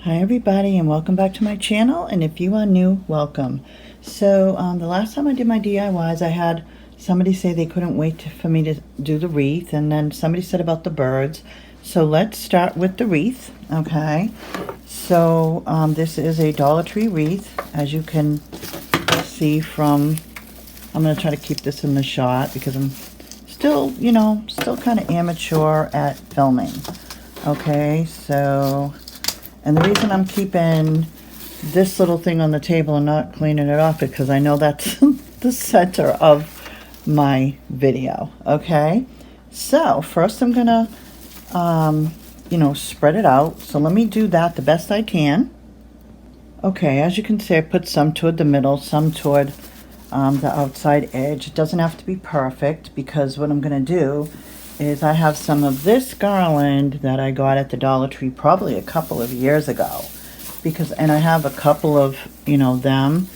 Hi everybody, and welcome back to my channel, and if you are new, welcome. So the last time I did my DIYs, I had somebody say they couldn't wait for me to do the wreath, and then somebody said about the birds. So let's start with the wreath, okay? So this is a Dollar Tree wreath, as you can see from, I'm going to try to keep this in the shot because I'm still, still kind of amateur at filming. Okay, so... And the reason I'm keeping this little thing on the table and not cleaning it off is because I know that's the center of my video, okay? So, first I'm going to, spread it out. So let me do that the best I can. Okay, as you can see, I put some toward the middle, some toward the outside edge. It doesn't have to be perfect because what I'm going to do is I have some of this garland that I got at the Dollar Tree probably a couple of years ago, and I have a couple of them,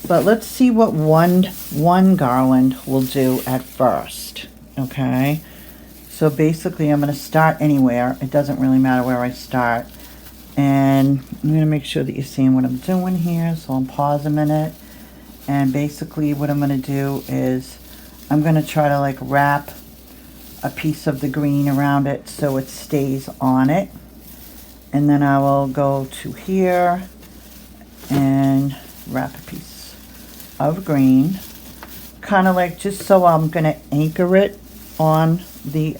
but let's see what one garland will do at first. Okay, so basically I'm going to start anywhere. It doesn't really matter where I start, and I'm going to make sure that you're seeing what I'm doing here. So I'll pause a minute, and basically what I'm going to do is I'm going to try to like wrap a piece of the green around it so it stays on it, and then I will go to here and wrap a piece of green, kind of like just so I'm gonna anchor it on the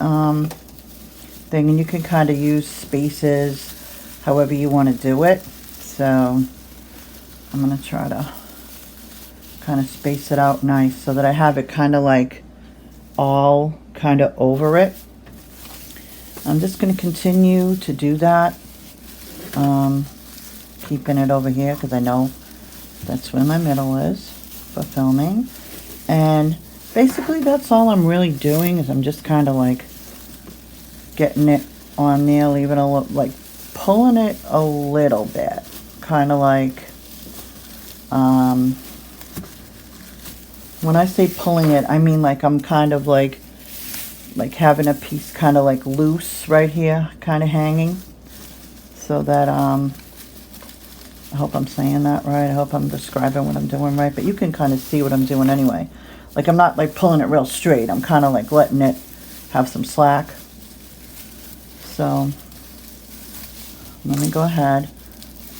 thing, and you can kind of use spaces however you want to do it. So I'm gonna try to kind of space it out nice so that I have it kind of like all kind of over it. I'm just going to continue to do that, keeping it over here because I know that's where my middle is for filming. And basically that's all I'm really doing, is I'm just kind of like getting it on there, leaving a little, like pulling it a little bit, kind of like when I say pulling it, I mean like I'm kind of like having a piece kind of like loose right here, kind of hanging, so that I hope I'm saying that right. I hope I'm describing what I'm doing right, but you can kind of see what I'm doing anyway. Like I'm not like pulling it real straight. I'm kind of like letting it have some slack. So let me go ahead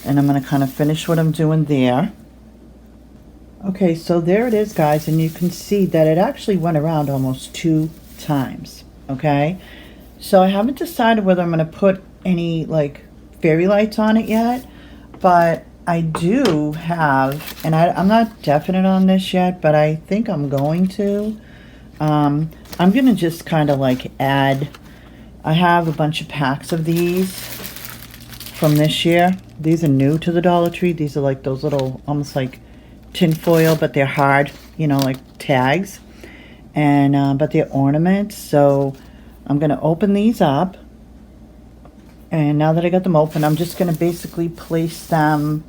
and I'm going to kind of finish what I'm doing there. Okay, so there it is, guys, and you can see that it actually went around almost 2 times. Okay, so I haven't decided whether I'm going to put any like fairy lights on it yet, but I do have, and I'm not definite on this yet, but I think I'm going to. I'm going to just kind of like add, I have a bunch of packs of these from this year. These are new to the Dollar Tree. These are like those little, almost like tin foil, but they're hard, like tags, and but they're ornaments. So I'm going to open these up, and now that I got them open, I'm just going to basically place them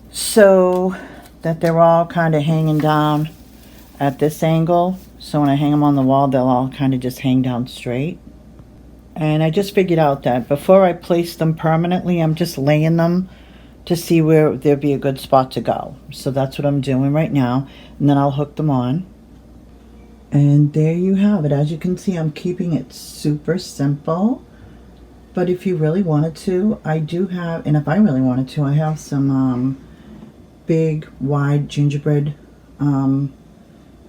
so that they're all kind of hanging down at this angle. So when I hang them on the wall, they'll all kind of just hang down straight. And I just figured out that before I place them permanently, I'm just laying them to see where there'd be a good spot to go. So that's what I'm doing right now, and then I'll hook them on. And there you have it. As you can see, I'm keeping it super simple, but if you really wanted to, I do have, and if I really wanted to, I have some big wide gingerbread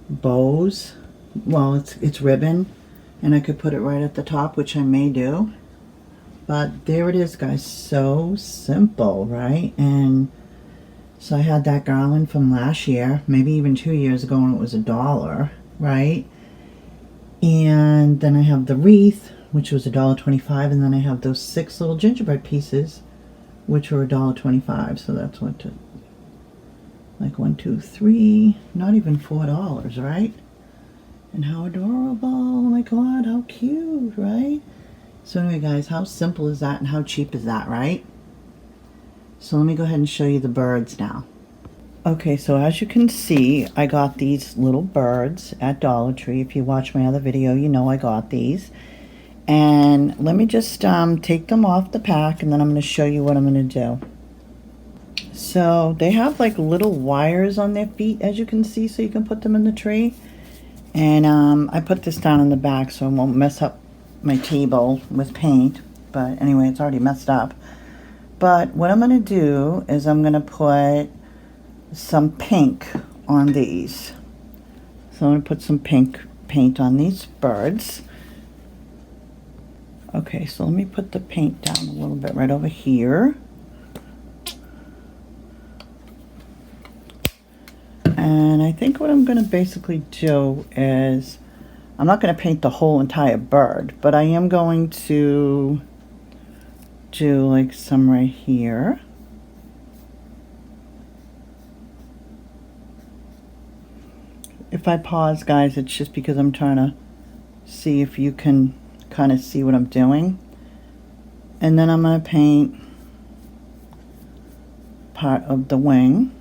bows. Well, it's ribbon, and I could put it right at the top, which I may do. But there it is, guys. So simple, right? And so I had that garland from last year, maybe even 2 years ago, when it was $1, right? And then I have the wreath, which was $1.25, and then I have those 6 little gingerbread pieces, which were $1.25. So that's what, like 1, 2, 3, not even $4, right? And how adorable! Oh my God, how cute, right? So anyway, guys, how simple is that, and how cheap is that, right? So let me go ahead and show you the birds now. Okay, so as you can see, I got these little birds at Dollar Tree. If you watch my other video, you know I got these. And let me just take them off the pack, and then I'm going to show you what I'm going to do. So they have like little wires on their feet, as you can see, so you can put them in the tree. And I put this down in the back so it won't mess up my table with paint. But anyway, it's already messed up. But what I'm going to do is I'm going to put some pink on these. So I'm going to put some pink paint on these birds. Okay, so let me put the paint down a little bit right over here. And I think what I'm going to basically do is, I'm not going to paint the whole entire bird, but I am going to do like some right here. If I pause, guys, it's just because I'm trying to see if you can kind of see what I'm doing. And then I'm going to paint part of the wing.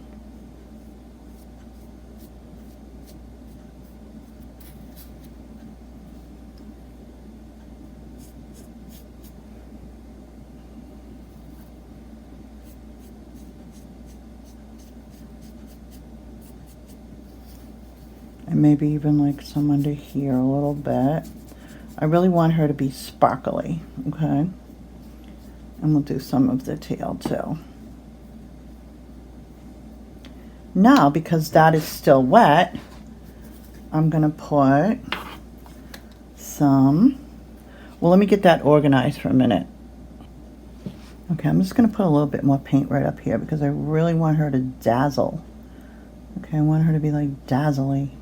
And maybe even like some under here a little bit. I really want her to be sparkly, okay? And we'll do some of the tail too. Now, because that is still wet, I'm gonna put some, well, let me get that organized for a minute. Okay, I'm just gonna put a little bit more paint right up here because I really want her to dazzle. Okay, I want her to be like dazzly.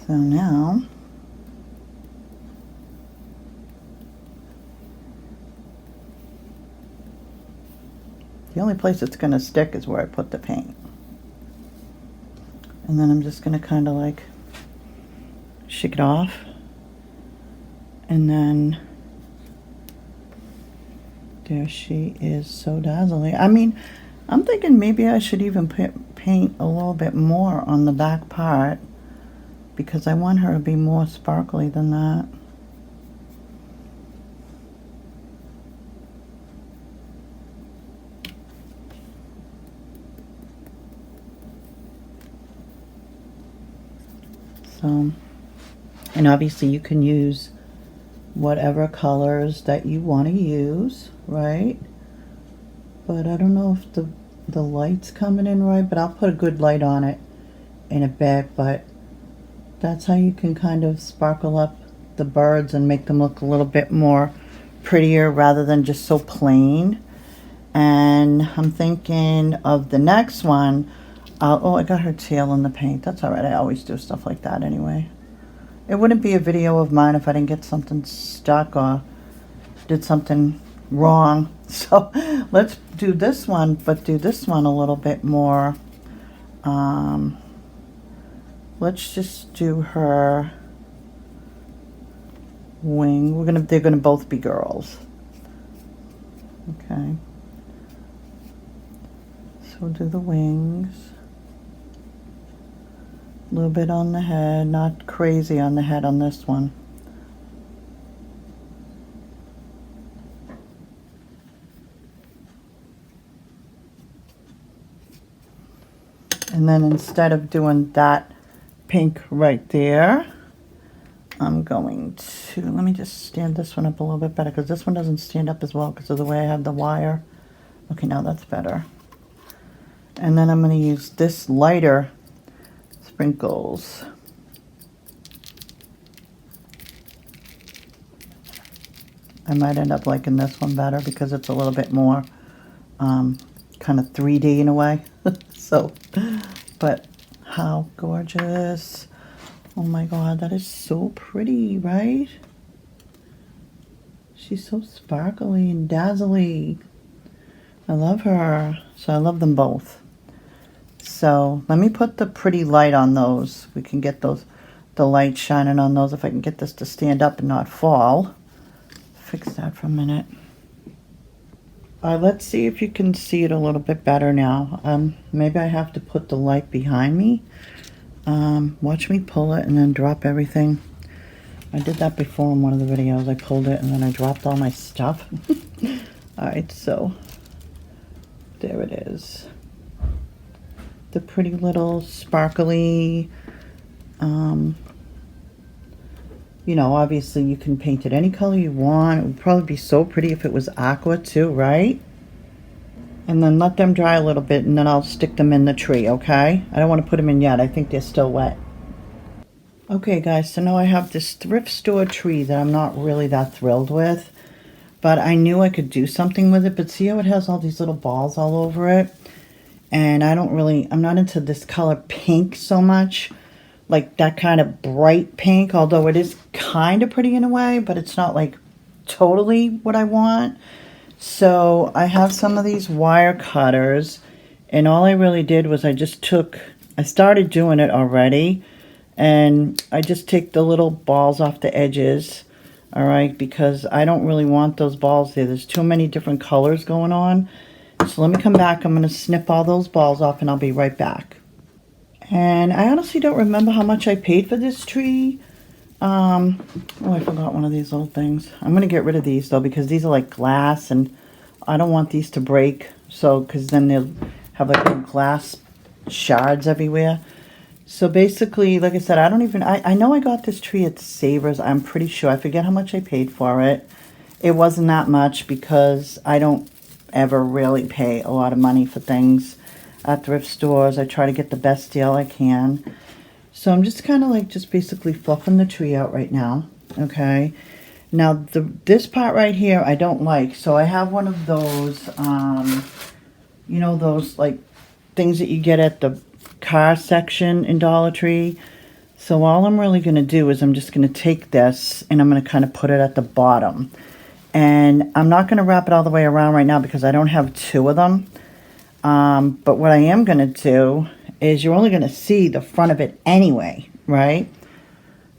So now, the only place it's going to stick is where I put the paint. And then I'm just going to kind of like shake it off. And then there she is, so dazzling. I mean, I'm thinking maybe I should even paint a little bit more on the back part, because I want her to be more sparkly than that. So, and obviously you can use whatever colors that you want to use, right? But I don't know if the light's coming in right, but I'll put a good light on it in a bit. But that's how you can kind of sparkle up the birds and make them look a little bit more prettier rather than just so plain. And I'm thinking of the next one. Oh, I got her tail in the paint. That's all right. I always do stuff like that anyway. It wouldn't be a video of mine if I didn't get something stuck or did something wrong. So let's do this one, but do this one a little bit more. Let's just do her wing. They're gonna both be girls. Okay. So we'll do the wings. A little bit on the head, not crazy on the head on this one. And then instead of doing that pink right there, I'm going to, let me just stand this one up a little bit better, because this one doesn't stand up as well because of the way I have the wire. Okay, now that's better. And then I'm going to use this lighter sprinkles. I might end up liking this one better because it's a little bit more kind of 3D in a way. So, but how gorgeous. Oh my God, that is so pretty, right? She's so sparkly and dazzly. I love her. So I love them both. So let me put the pretty light on those. We can get those, the light shining on those. If I can get this to stand up and not fall. Fix that for a minute. Let's see if you can see it a little bit better now. Maybe I have to put the light behind me Watch me pull it and then drop everything. I did that before in one of the videos. I pulled it and then I dropped all my stuff. Alright, so there it is. The pretty little sparkly, you know, obviously you can paint it any color you want. It would probably be so pretty if it was aqua too, right? And then let them dry a little bit and then I'll stick them in the tree, okay? I don't want to put them in yet. I think they're still wet. Okay guys, so now I have this thrift store tree that I'm not really that thrilled with. But I knew I could do something with it. But see how it has all these little balls all over it? And I'm not into this color pink so much. Like that kind of bright pink. Although it is kind of pretty in a way. But it's not like totally what I want. So I have some of these wire cutters. And all I really did was I started doing it already. And I just take the little balls off the edges. Alright, because I don't really want those balls there. There's too many different colors going on. So let me come back. I'm going to snip all those balls off and I'll be right back. And I honestly don't remember how much I paid for this tree. Oh, I forgot one of these little things. I'm going to get rid of these though because these are like glass and I don't want these to break. So, because then they'll have like little glass shards everywhere. So basically, like I said, I know I got this tree at Savers. I'm pretty sure. I forget how much I paid for it. It wasn't that much because I don't ever really pay a lot of money for things at thrift stores. I try to get the best deal I can. So I'm just kind of like basically fluffing the tree out right now. Okay. Now this part right here I don't like. So I have one of those, you know, those like things that you get at the car section in Dollar Tree. So all I'm really going to do is I'm just going to take this and I'm going to kind of put it at the bottom. And I'm not going to wrap it all the way around right now because I don't have two of them. But what I am going to do is you're only going to see the front of it anyway, right?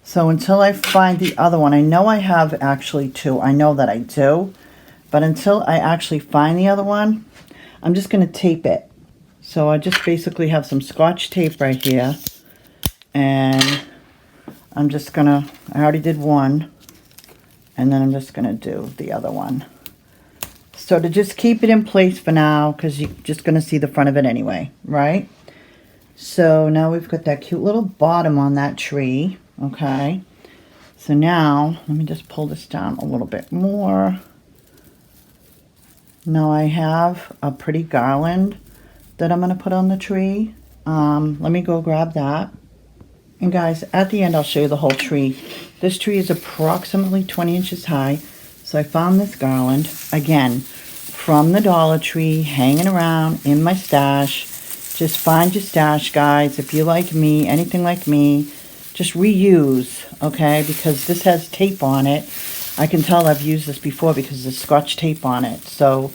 So until I find the other one, I know I have actually two. I know that I do. But until I actually find the other one, I'm just going to tape it. So I just basically have some Scotch tape right here. And I'm just going to, I already did one. And then I'm just going to do the other one. So to just keep it in place for now, because you're just going to see the front of it anyway, right? So now we've got that cute little bottom on that tree, okay? So now, let me just pull this down a little bit more. Now I have a pretty garland that I'm going to put on the tree. Let me go grab that. And guys, at the end I'll show you the whole tree. This tree is approximately 20 inches high. So I found this garland, again, from the Dollar Tree, hanging around in my stash. Just find your stash, guys. If you're like me, anything like me, just reuse, okay? Because this has tape on it. I can tell I've used this before because there's Scotch tape on it. So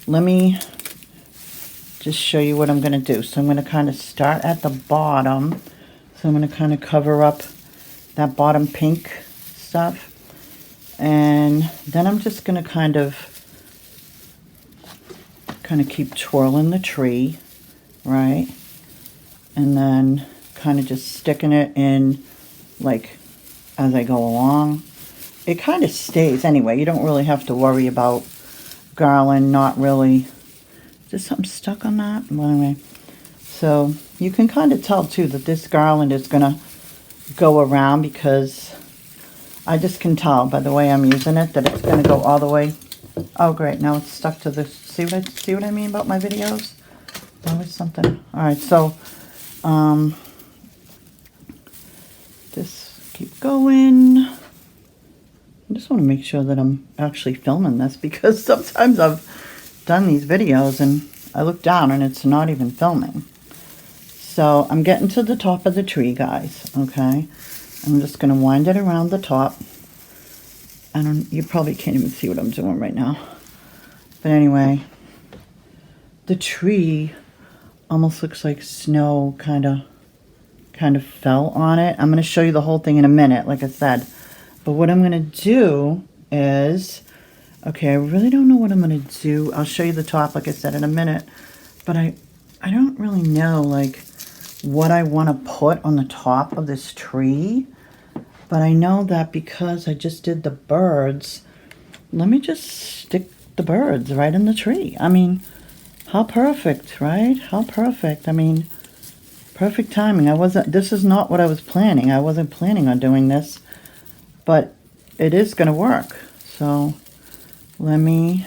let me just show you what I'm going to do. So I'm going to kind of start at the bottom. So I'm going to kind of cover up that bottom pink stuff. And then I'm just going to kind of keep twirling the tree, right? And then kind of just sticking it in like as I go along. It kind of stays anyway. You don't really have to worry about garland, not really. Is there something stuck on that? Well, anyway, so you can kind of tell too that this garland is going to go around because I just can tell by the way I'm using it that it's going to go all the way. Oh great, now it's stuck to this. See what I mean about my videos? Always something. Alright, so just keep going. I just want to make sure that I'm actually filming this because sometimes I've done these videos and I look down and it's not even filming. So I'm getting to the top of the tree, guys, okay? I'm just going to wind it around the top. You probably can't even see what I'm doing right now. But anyway, the tree almost looks like snow kind of fell on it. I'm going to show you the whole thing in a minute, like I said. But what I'm going to do is, okay, I really don't know what I'm going to do. I'll show you the top, like I said, in a minute. But I don't really know, like, what I want to put on the top of this tree. But I know that because I just did the birds, let me just stick the birds right in the tree. I mean, how perfect, right? How perfect. I mean, perfect timing. This is not what I was planning. I wasn't planning on doing this, but it is going to work. So let me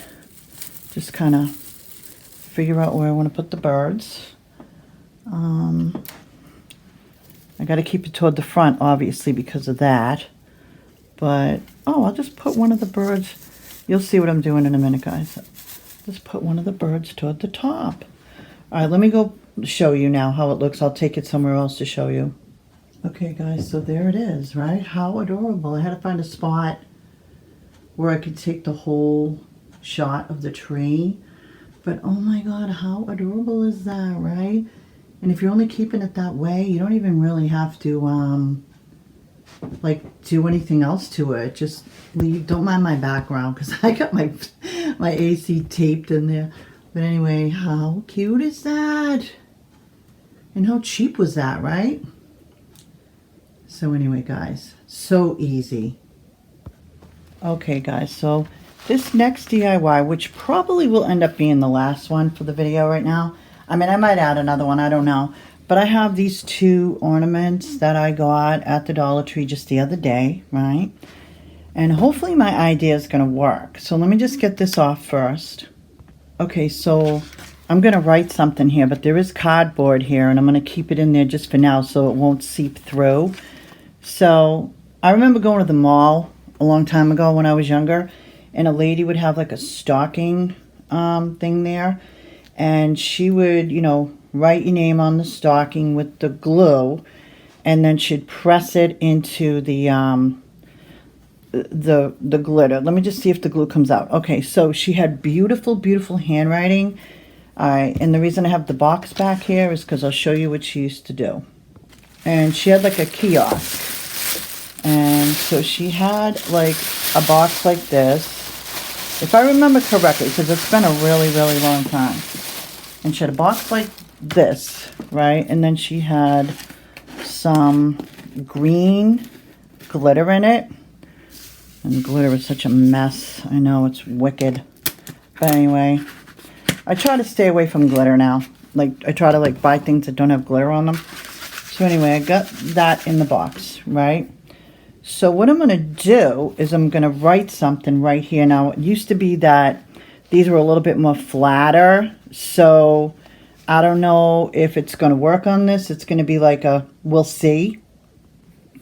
just kind of figure out where I want to put the birds. I got to keep it toward the front, obviously, because of that. But, oh, I'll just put one of the birds. You'll see what I'm doing in a minute, guys. Just put one of the birds toward the top. All right, let me go show you now how it looks. I'll take it somewhere else to show you. Okay, guys, so there it is, right? How adorable. I had to find a spot where I could take the whole shot of the tree. But, oh my God, how adorable is that, right? And if you're only keeping it that way, you don't even really have to, like, do anything else to it. Just leave. Don't mind my background because I got my AC taped in there. But anyway, how cute is that? And how cheap was that, right? So anyway, guys, so easy. Okay, guys, so this next DIY, which probably will end up being the last one for the video right now. I mean, I might add another one, I don't know. But I have these two ornaments that I got at the Dollar Tree just the other day, right? And hopefully my idea is going to work. So let me just get this off first. Okay, so I'm going to write something here, but there is cardboard here, and I'm going to keep it in there just for now so it won't seep through. So I remember going to the mall a long time ago when I was younger, and a lady would have like a stocking thing there, and she would, you know, write your name on the stocking with the glue, and then she'd press it into the glitter. Let me just see if the glue comes out. Okay, so she had beautiful, beautiful handwriting. And the reason I have the box back here is because I'll show you what she used to do. And she had like a kiosk. And so she had like a box like this, if I remember correctly, because it's been a really, really long time. And she had a box like this, right? And then she had some green glitter in it. And glitter is such a mess. I know, it's wicked. But anyway, I try to stay away from glitter now. Like, I try to like buy things that don't have glitter on them. So anyway, I got that in the box, right? So what I'm going to do is I'm going to write something right here. Now, it used to be that these were a little bit more flatter. So I don't know if it's going to work on this. It's going to be like a, we'll see.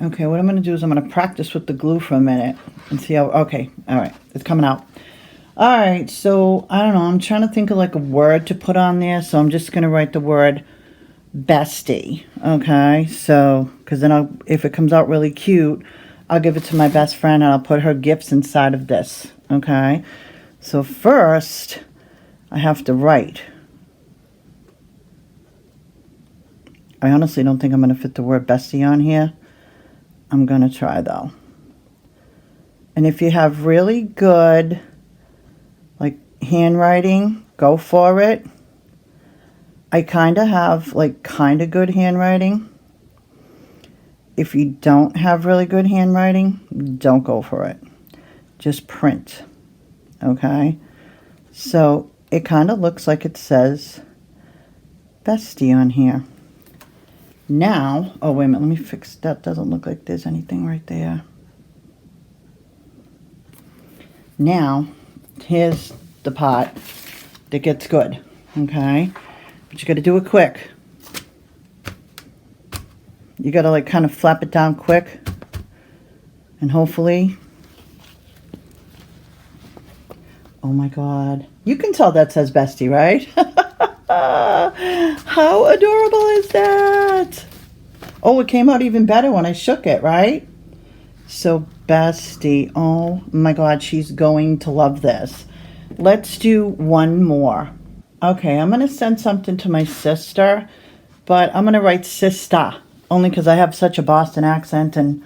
Okay, what I'm going to do is I'm going to practice with the glue for a minute and see how, okay, all right, it's coming out. All right, so I don't know, I'm trying to think of like a word to put on there, so I'm just going to write the word bestie, okay? So, because then if it comes out really cute, I'll give it to my best friend and I'll put her gifts inside of this, okay? So first, I have to write. I honestly don't think I'm going to fit the word bestie on here. I'm going to try though. And if you have really good like handwriting, go for it. I kind of have like kind of good handwriting. If you don't have really good handwriting, don't go for it. Just print. Okay? So it kind of looks like it says bestie on here. Now, oh wait a minute, let me fix that. Doesn't look like there's anything right there. Now, here's the part that gets good, okay? But you got to do it quick. You got to like kind of flap it down quick. And hopefully, oh my God. You can tell that says bestie, right? How adorable is that? Oh, it came out even better when I shook it, right? So bestie, oh my God, she's going to love this. Let's do one more. Okay, I'm going to send something to my sister, but I'm going to write sister, only because I have such a Boston accent, and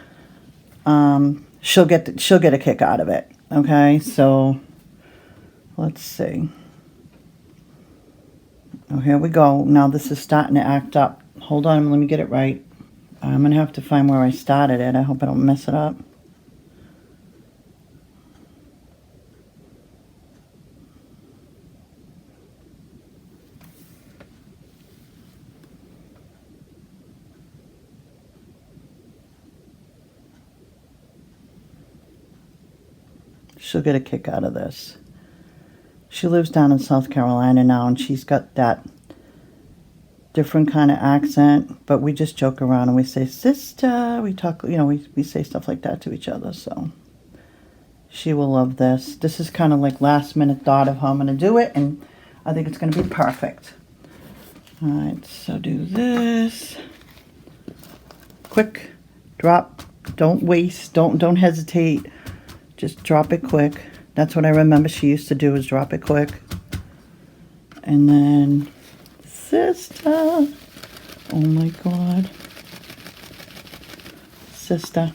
she'll get a kick out of it. Okay, so let's see. Oh, here we go. Now this is starting to act up. hold on, let me get it right. I'm going to have to find where I started it. I hope I don't mess it up. She'll get a kick out of this. She lives down in South Carolina now, and she's got that different kind of accent, but we just joke around and we say, sister. We talk, you know, we say stuff like that to each other, so she will love this. This is kind of like last minute thought of how I'm going to do it, and I think it's going to be perfect. All right, so do this. Quick, drop, don't waste, don't hesitate. Just drop it quick. That's what I remember she used to do, is drop it quick. And then, sister. Oh my God. Sister.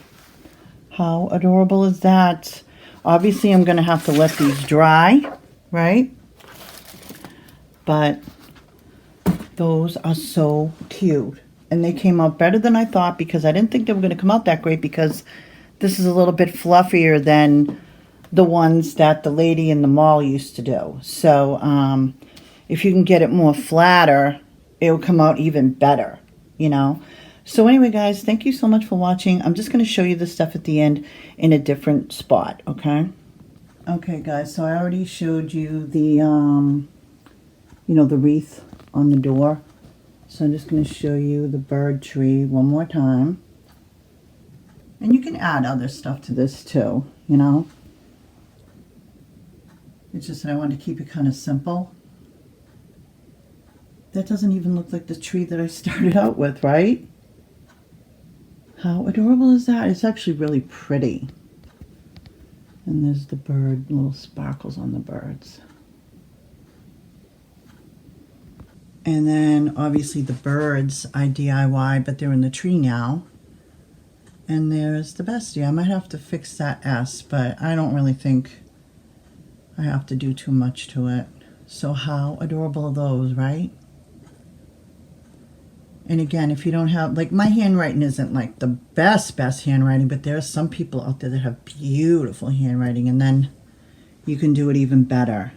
How adorable is that? Obviously, I'm going to have to let these dry, right? But those are so cute. And they came out better than I thought, because I didn't think they were going to come out that great, because this is a little bit fluffier than the ones that the lady in the mall used to do. So if you can get it more flatter, it'll come out even better, you know. So anyway, guys, thank you so much for watching. I'm just going to show you the stuff at the end in a different spot, okay? Okay, guys, so I already showed you the, you know, the wreath on the door. So I'm just going to show you the bird tree one more time. And you can add other stuff to this too, you know. It's just that I wanted to keep it kind of simple. That doesn't even look like the tree that I started out with, right? How adorable is that? It's actually really pretty. And there's the bird, little sparkles on the birds. And then obviously the birds I DIY, but they're in the tree now. And there's the bestie. I might have to fix that S, but I don't really think I have to do too much to it. So how adorable are those, right? And again, if you don't have, like, my handwriting isn't like the best handwriting, but there are some people out there that have beautiful handwriting, and then you can do it even better.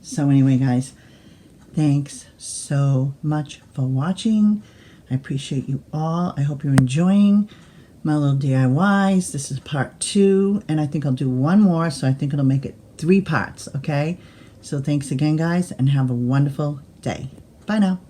So anyway, guys, thanks so much for watching. I appreciate you all. I hope you're enjoying my little DIYs. This is part 2, and I think I'll do one more, so I think it'll make it 3 parts, okay? So thanks again, guys, and have a wonderful day. Bye now.